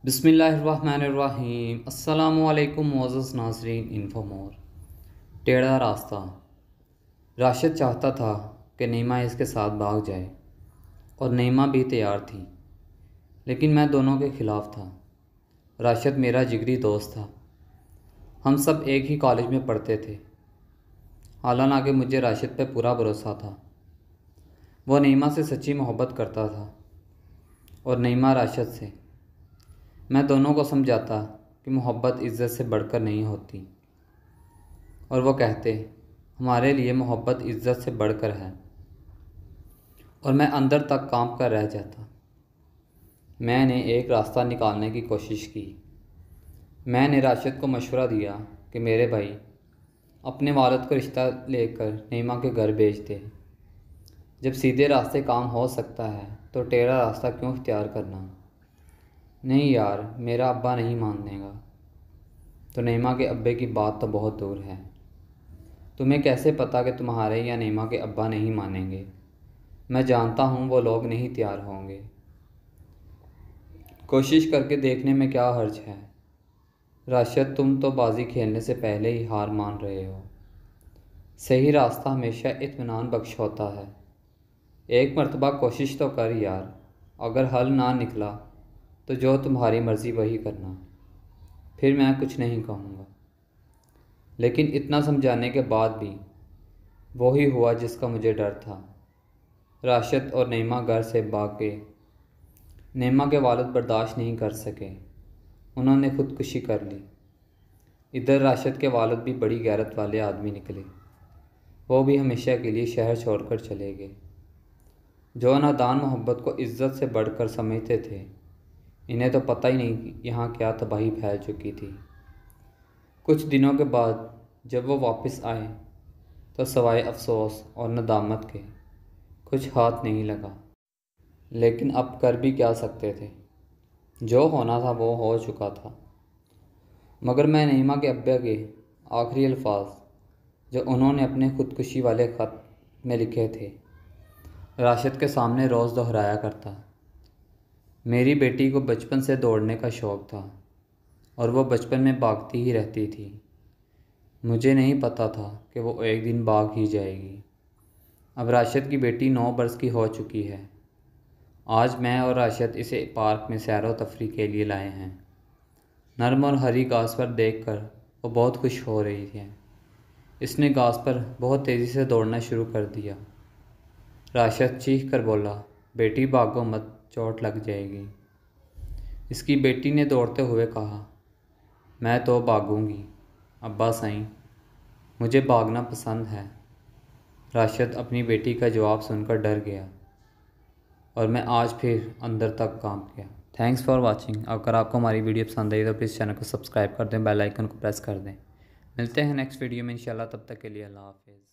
बिस्मिल्लाहिर्रहमानिर्रहीम। अस्सलामुअलैकुम मोअज़्ज़ज़ नाज़रीन। इन्फोमोर। टेढ़ा रास्ता। राशिद चाहता था कि नईमा इसके साथ भाग जाए और नईमा भी तैयार थी, लेकिन मैं दोनों के ख़िलाफ़ था। राशिद मेरा जिगरी दोस्त था, हम सब एक ही कॉलेज में पढ़ते थे। हालांकि मुझे राशिद पर पूरा भरोसा था। वो नईमा से सच्ची मोहब्बत करता था और नईमा राशिद से। मैं दोनों को समझाता कि मोहब्बत इज़्ज़त से बढ़कर नहीं होती, और वो कहते हमारे लिए मोहब्बत इज़्ज़त से बढ़कर है, और मैं अंदर तक कांप कर रह जाता। मैंने एक रास्ता निकालने की कोशिश की। मैंने राशिद को मशवरा दिया कि मेरे भाई, अपने वालिद को रिश्ता लेकर नईमा के घर भेज दे। जब सीधे रास्ते काम हो सकता है तो टेढ़ा रास्ता क्यों इख्तियार करना। नहीं यार, मेरा अब्बा नहीं मान देगा। तो नईमा के अब्बे की बात तो बहुत दूर है। तुम्हें कैसे पता कि तुम्हारे या नईमा के अब्बा नहीं मानेंगे। मैं जानता हूँ वो लोग नहीं तैयार होंगे। कोशिश करके देखने में क्या हर्ज है। राशिद, तुम तो बाजी खेलने से पहले ही हार मान रहे हो। सही रास्ता हमेशा इत्मीनान बख्श होता है। एक मर्तबा कोशिश तो कर यार। अगर हल ना निकला तो जो तुम्हारी मर्ज़ी वही करना। फिर मैं कुछ नहीं कहूँगा। लेकिन इतना समझाने के बाद भी वही हुआ जिसका मुझे डर था। राशिद और नईमा घर से भाग गए। नईमा के वालिद बर्दाश्त नहीं कर सके, उन्होंने ख़ुदकुशी कर ली। इधर राशिद के वालिद भी बड़ी गैरत वाले आदमी निकले। वो भी हमेशा के लिए शहर छोड़कर चले गए। जो नादान मोहब्बत को इज़्ज़त से बढ़कर समझते थे, इन्हें तो पता ही नहीं कि यहाँ क्या तबाही फैल चुकी थी। कुछ दिनों के बाद जब वो वापस आए तो सवाए अफसोस और नदामत के कुछ हाथ नहीं लगा। लेकिन अब कर भी क्या सकते थे। जो होना था वो हो चुका था। मगर मैं नईमा के अब्बा के आखिरी अल्फाज जो उन्होंने अपने ख़ुदकुशी वाले ख़त में लिखे थे, राशिद के सामने रोज़ दोहराया करता। मेरी बेटी को बचपन से दौड़ने का शौक़ था और वो बचपन में भागती ही रहती थी। मुझे नहीं पता था कि वो एक दिन भाग ही जाएगी। अब राशिद की बेटी 9 बरस की हो चुकी है। आज मैं और राशिद इसे पार्क में सैर व तफरी के लिए लाए हैं। नरम और हरी घास पर देखकर वो बहुत खुश हो रही है। इसने घास पर बहुत तेज़ी से दौड़ना शुरू कर दिया। राशिद चीख कर बोला, बेटी भागो मत, चोट लग जाएगी। इसकी बेटी ने दौड़ते हुए कहा, मैं तो भागूंगी अब्बा साईं, मुझे भागना पसंद है। राशिद अपनी बेटी का जवाब सुनकर डर गया और मैं आज फिर अंदर तक कांप गया। Thanks for watching. अगर आपको हमारी वीडियो पसंद आई तो प्लीज़ चैनल को सब्सक्राइब कर दें, बेल आइकन को प्रेस कर दें। मिलते हैं नेक्स्ट वीडियो में इंशाल्लाह। तब तक के लिए अल्लाह हाफ़िज़।